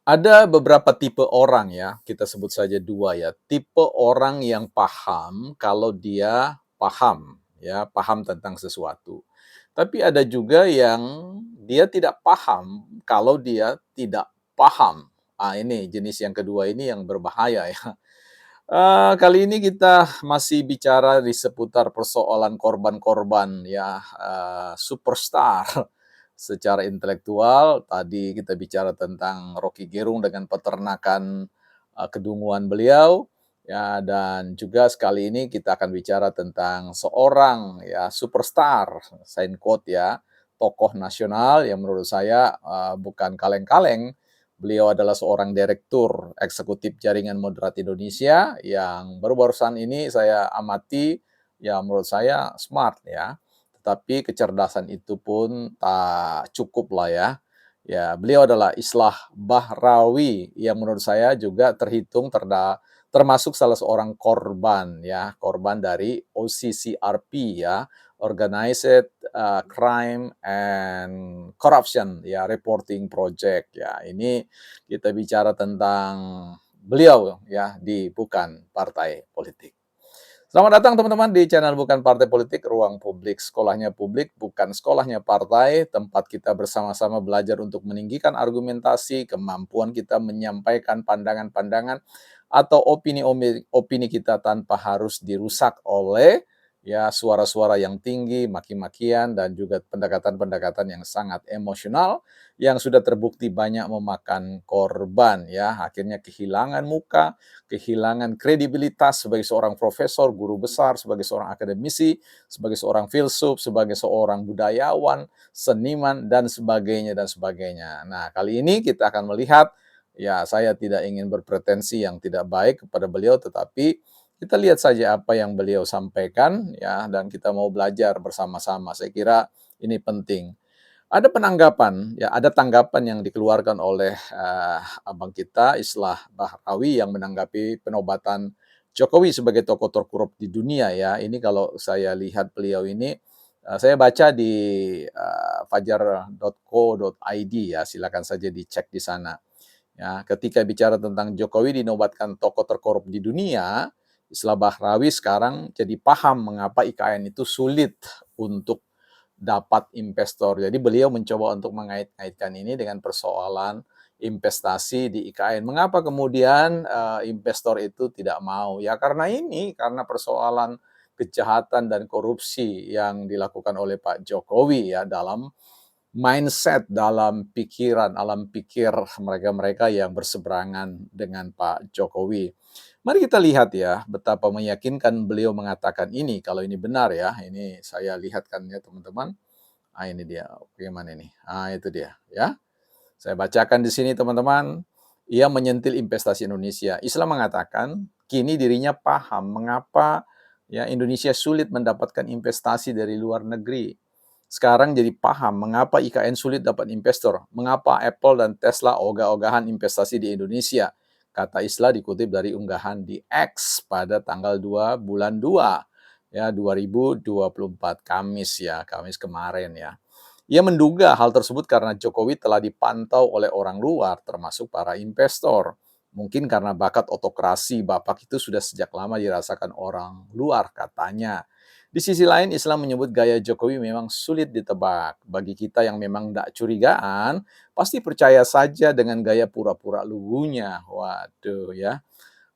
Ada beberapa tipe orang ya, kita sebut saja 2 ya. Tipe orang yang paham kalau dia paham, ya, paham tentang sesuatu. Tapi ada juga yang dia tidak paham kalau dia tidak paham. Ah, ini jenis yang kedua ini yang berbahaya ya. Kali ini kita masih bicara di seputar persoalan korban-korban ya, superstar secara intelektual. Tadi kita bicara tentang Rocky Gerung dengan peternakan, kedunguan beliau, ya, dan juga sekali ini kita akan bicara tentang seorang ya superstar, sign quote ya, tokoh nasional yang menurut saya, bukan kaleng-kaleng. Beliau adalah seorang direktur eksekutif Jaringan Moderat Indonesia yang baru-barusan ini saya amati, ya menurut saya smart ya, tetapi kecerdasan itu pun tak cukup lah ya. Ya, beliau adalah Islah Bahrawi yang menurut saya juga termasuk salah seorang korban ya, korban dari OCCRP ya, Organized Crime and Corruption ya, Reporting Project ya. Ini kita bicara tentang beliau ya di Bukan Partai Politik. Selamat datang teman-teman di channel Bukan Partai Politik, ruang publik, sekolahnya publik, bukan sekolahnya partai, tempat kita bersama-sama belajar untuk meninggikan argumentasi, kemampuan kita menyampaikan pandangan-pandangan atau opini kita tanpa harus dirusak oleh ya suara-suara yang tinggi, maki-makian dan juga pendekatan-pendekatan yang sangat emosional yang sudah terbukti banyak memakan korban ya, akhirnya kehilangan muka, kehilangan kredibilitas sebagai seorang profesor, guru besar, sebagai seorang akademisi, sebagai seorang filsuf, sebagai seorang budayawan, seniman, dan sebagainya, dan sebagainya. Nah, kali ini kita akan melihat, ya saya tidak ingin berpretensi yang tidak baik kepada beliau, tetapi kita lihat saja apa yang beliau sampaikan, ya, dan kita mau belajar bersama-sama. Saya kira ini penting. Ada tanggapan yang dikeluarkan oleh, abang kita Islah Bahrawi yang menanggapi penobatan Jokowi sebagai tokoh terkorup di dunia ya. Ini kalau saya lihat beliau ini, saya baca di, fajar.co.id ya, silakan saja dicek di sana. Ya, ketika bicara tentang Jokowi dinobatkan tokoh terkorup di dunia, Islah Bahrawi sekarang jadi paham mengapa IKN itu sulit untuk dapat investor. Jadi beliau mencoba untuk mengait-ngaitkan ini dengan persoalan investasi di IKN. Mengapa kemudian investor itu tidak mau? Ya karena persoalan kejahatan dan korupsi yang dilakukan oleh Pak Jokowi ya dalam mindset, dalam pikiran, alam pikir mereka-mereka yang berseberangan dengan Pak Jokowi. Mari kita lihat ya betapa meyakinkan beliau mengatakan ini, kalau ini benar ya, ini saya lihatkan ya teman-teman. Ah, ini dia, bagaimana ini? Ah, itu dia ya. Saya bacakan di sini teman-teman. Ia menyentil investasi Indonesia. Islam mengatakan kini dirinya paham mengapa ya Indonesia sulit mendapatkan investasi dari luar negeri. Sekarang jadi paham mengapa IKN sulit dapat investor, mengapa Apple dan Tesla ogah-ogahan investasi di Indonesia. Kata Isla dikutip dari unggahan di X pada tanggal 2 bulan 2 ya 2024 Kamis ya, Kamis kemarin ya. Ia menduga hal tersebut karena Jokowi telah dipantau oleh orang luar, termasuk para investor. Mungkin karena bakat otokrasi Bapak itu sudah sejak lama dirasakan orang luar, katanya. Di sisi lain, Islam menyebut gaya Jokowi memang sulit ditebak. Bagi kita yang memang tidak curigaan, pasti percaya saja dengan gaya pura-pura lugunya. Waduh ya.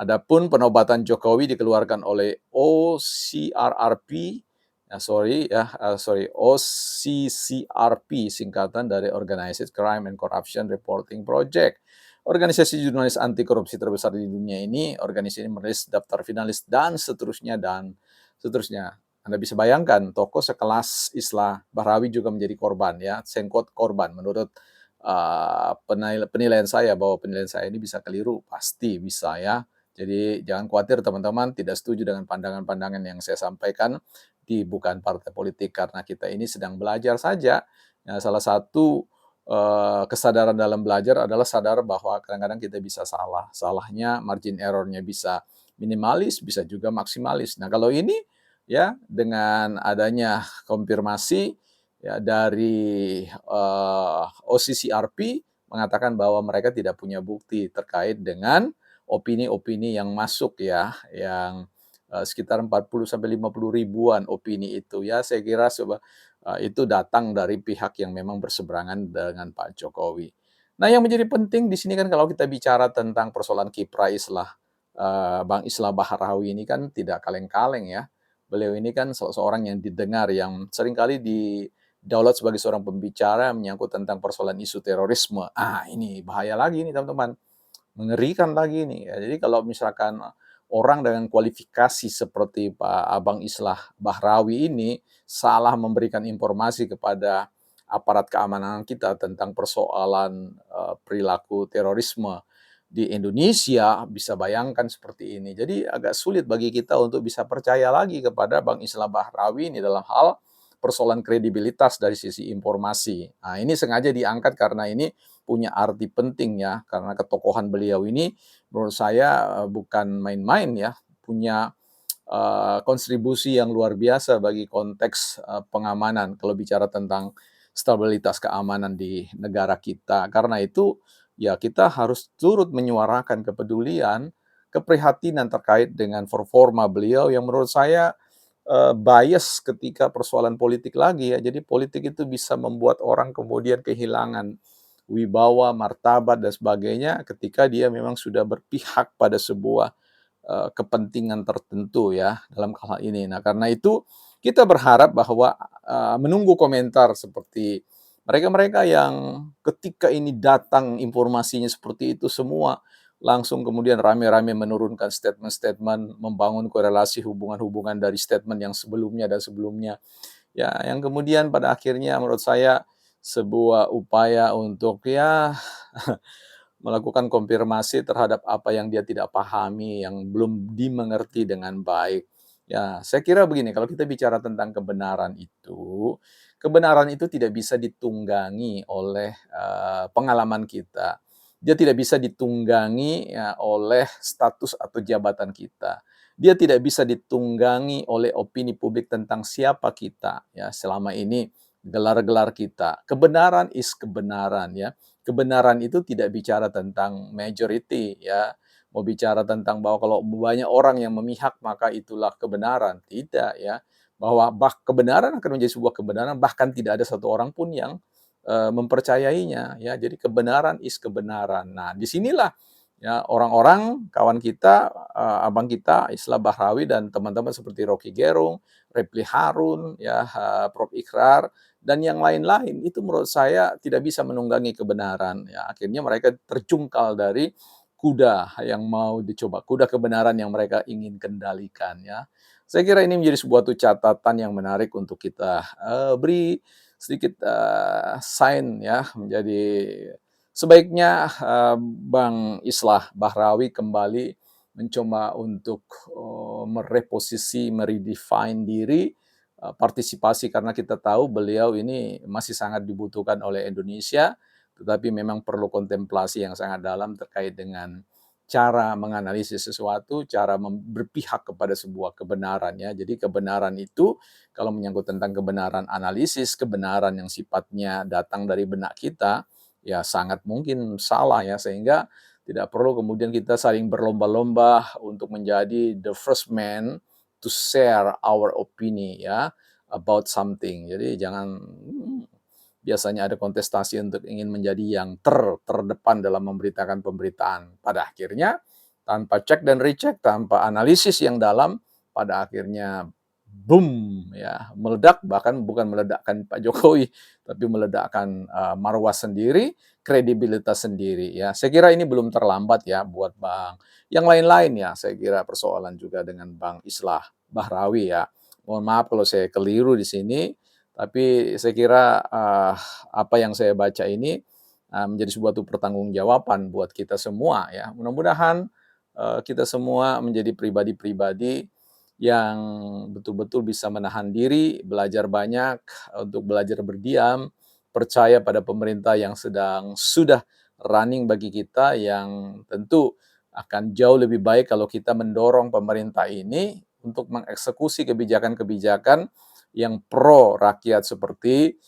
Adapun penobatan Jokowi dikeluarkan oleh OCRRP, OCCRP singkatan dari Organized Crime and Corruption Reporting Project. Organisasi jurnalis anti korupsi terbesar di dunia ini, organisasi ini merilis daftar finalis dan seterusnya dan seterusnya. Anda bisa bayangkan, tokoh sekelas Islah Bahrawi juga menjadi korban ya, sengkot korban. Menurut penilaian saya bahwa penilaian saya ini bisa keliru, pasti bisa ya. Jadi jangan khawatir teman-teman tidak setuju dengan pandangan-pandangan yang saya sampaikan di Bukan Partai Politik karena kita ini sedang belajar saja. Ya, salah satu kesadaran dalam belajar adalah sadar bahwa kadang-kadang kita bisa salah. Salahnya margin error-nya bisa minimalis, bisa juga maksimalis. Nah, kalau ini ya dengan adanya konfirmasi ya dari OCCRP mengatakan bahwa mereka tidak punya bukti terkait dengan opini-opini yang masuk ya, yang, sekitar 40 sampai 50 ribuan opini itu ya, saya kira itu datang dari pihak yang memang berseberangan dengan Pak Jokowi. Nah, yang menjadi penting di sini kan kalau kita bicara tentang persoalan kiprah Bang Islah Bahrawi ini kan tidak kaleng-kaleng ya. Beliau ini kan seorang yang didengar, yang seringkali didaulat sebagai seorang pembicara menyangkut tentang persoalan isu terorisme. Ah, ini bahaya lagi nih teman-teman, mengerikan lagi nih. Ya, jadi kalau misalkan orang dengan kualifikasi seperti Pak Abang Islah Bahrawi ini salah memberikan informasi kepada aparat keamanan kita tentang persoalan perilaku terorisme di Indonesia, bisa bayangkan seperti ini. Jadi agak sulit bagi kita untuk bisa percaya lagi kepada Bang Islah Bahrawi ini dalam hal persoalan kredibilitas dari sisi informasi. Nah, ini sengaja diangkat karena ini punya arti penting ya, karena ketokohan beliau ini menurut saya bukan main-main ya, punya kontribusi yang luar biasa bagi konteks pengamanan kalau bicara tentang stabilitas keamanan di negara kita. Karena itu ya kita harus turut menyuarakan kepedulian, keprihatinan terkait dengan performa beliau yang menurut saya bias ketika persoalan politik lagi ya. Jadi politik itu bisa membuat orang kemudian kehilangan wibawa, martabat dan sebagainya ketika dia memang sudah berpihak pada sebuah kepentingan tertentu ya dalam hal ini. Nah, karena itu kita berharap bahwa menunggu komentar seperti mereka-mereka yang ketika ini datang informasinya seperti itu semua langsung kemudian rame-rame menurunkan statement-statement, membangun korelasi hubungan-hubungan dari statement yang sebelumnya dan sebelumnya. Ya, yang kemudian pada akhirnya menurut saya sebuah upaya untuk ya melakukan konfirmasi terhadap apa yang dia tidak pahami, yang belum dimengerti dengan baik. Ya, saya kira begini, kalau kita bicara tentang kebenaran itu tidak bisa ditunggangi oleh pengalaman kita. Dia tidak bisa ditunggangi ya, oleh status atau jabatan kita. Dia tidak bisa ditunggangi oleh opini publik tentang siapa kita ya selama ini gelar-gelar kita. Kebenaran is kebenaran ya. Kebenaran itu tidak bicara tentang majority ya, mau bicara tentang bahwa kalau banyak orang yang memihak maka itulah kebenaran, tidak ya. Bahwa kebenaran akan menjadi sebuah kebenaran bahkan tidak ada satu orang pun yang mempercayainya ya. Jadi kebenaran is kebenaran. Nah, disinilah ya orang-orang kawan kita, abang kita Islah Bahrawi dan teman-teman seperti Rocky Gerung, Repli Harun ya, Prof Ikrar dan yang lain-lain itu menurut saya tidak bisa menunggangi kebenaran ya. Akhirnya mereka terjungkal dari kuda yang mau dicoba, kuda kebenaran yang mereka ingin kendalikan ya. Saya kira ini menjadi sebuah catatan yang menarik untuk kita beri sedikit sign ya, menjadi sebaiknya Bang Islah Bahrawi kembali mencoba untuk mereposisi, meredefine diri, partisipasi karena kita tahu beliau ini masih sangat dibutuhkan oleh Indonesia, tetapi memang perlu kontemplasi yang sangat dalam terkait dengan cara menganalisis sesuatu, cara berpihak kepada sebuah kebenaran ya. Jadi kebenaran itu kalau menyangkut tentang kebenaran analisis, kebenaran yang sifatnya datang dari benak kita, ya sangat mungkin salah ya, sehingga tidak perlu kemudian kita saling berlomba-lomba untuk menjadi the first man to share our opinion ya about something. Jadi jangan biasanya ada kontestasi untuk ingin menjadi yang terdepan dalam memberitakan pemberitaan. Pada akhirnya tanpa cek dan recheck, tanpa analisis yang dalam, pada akhirnya boom ya, meledak, bahkan bukan meledakkan Pak Jokowi, tapi meledakkan marwah sendiri, kredibilitas sendiri ya. Saya kira ini belum terlambat ya buat Bang. Yang lain-lain ya, saya kira persoalan juga dengan Bang Islah Bahrawi ya. Mohon maaf kalau saya keliru di sini, tapi saya kira apa yang saya baca ini menjadi sebuah pertanggungjawaban buat kita semua ya. Mudah-mudahan kita semua menjadi pribadi-pribadi yang betul-betul bisa menahan diri, belajar banyak, untuk belajar berdiam, percaya pada pemerintah yang sudah running bagi kita, yang tentu akan jauh lebih baik kalau kita mendorong pemerintah ini untuk mengeksekusi kebijakan-kebijakan yang pro rakyat seperti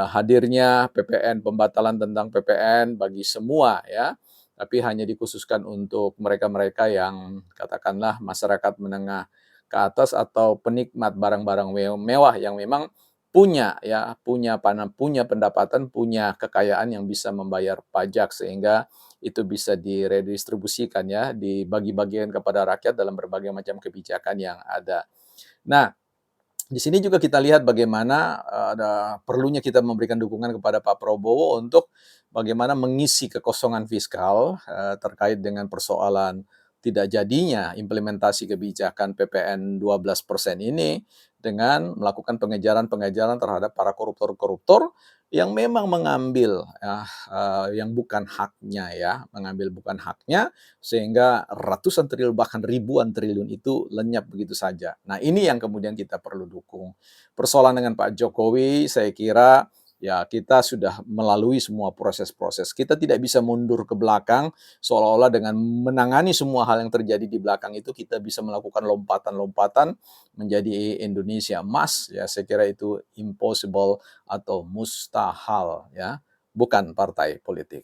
hadirnya PPN, pembatalan tentang PPN bagi semua ya, tapi hanya dikhususkan untuk mereka-mereka yang katakanlah masyarakat menengah ke atas atau penikmat barang-barang mewah yang memang punya ya, punya pendapatan, punya kekayaan yang bisa membayar pajak sehingga itu bisa diredistribusikan ya, dibagi-bagikan kepada rakyat dalam berbagai macam kebijakan yang ada. Nah, di sini juga kita lihat bagaimana, ada perlunya kita memberikan dukungan kepada Pak Prabowo untuk bagaimana mengisi kekosongan fiskal, terkait dengan persoalan tidak jadinya implementasi kebijakan PPN 12% ini, dengan melakukan pengejaran-pengejaran terhadap para koruptor-koruptor yang memang mengambil, yang bukan haknya ya, mengambil bukan haknya, sehingga ratusan triliun bahkan ribuan triliun itu lenyap begitu saja. Nah, ini yang kemudian kita perlu dukung. Persoalan dengan Pak Jokowi saya kira ya kita sudah melalui semua proses-proses. Kita tidak bisa mundur ke belakang seolah-olah dengan menangani semua hal yang terjadi di belakang itu kita bisa melakukan lompatan-lompatan menjadi Indonesia emas ya saya kira itu impossible atau mustahil ya, bukan partai politik.